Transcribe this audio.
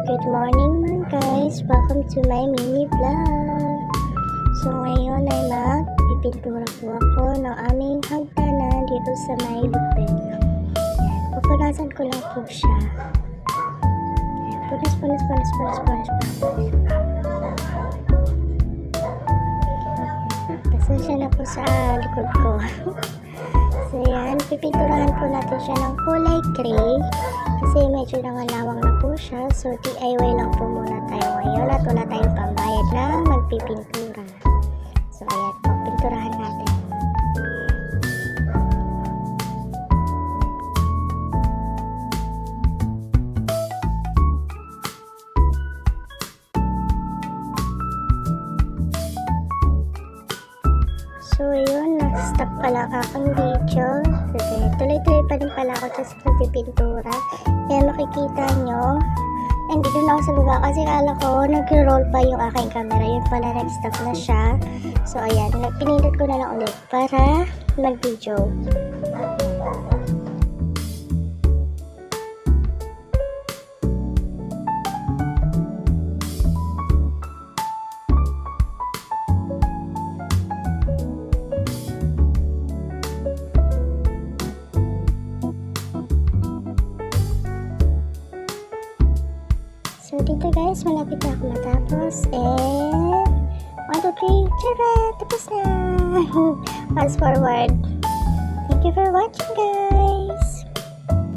Good morning mga guys! Welcome to my mini vlog! So ngayon ay magpipintura po ako ng aming hagdanan dito sa may lupin. Pupunasan ko lang po siya. Punas. Pasensya na po sa likod ko. So yan, pipinturahan po natin siya ng kulay gray kasi medyo nangalawang na po siya. So DIY lang po muna tayo ngayon at wala tayong pambayad na magpipintura. So ayan, pagpinturahan natin. So yun, na-stop pala akong video. Kasi tuloy-tuloy pa din pala ako sa pagpipintura. Kaya makikita nyo, nandito na ako sa baba kasi kala ko nag-roll pa yung aking camera. Yun pala, nag-stop na siya. So ayan, pinindot ko na lang ulit para mag-video. So dito guys, malapit na ako matapos. And 1, 2, 3, tara! Tapos na! Fast forward. Thank you for watching guys!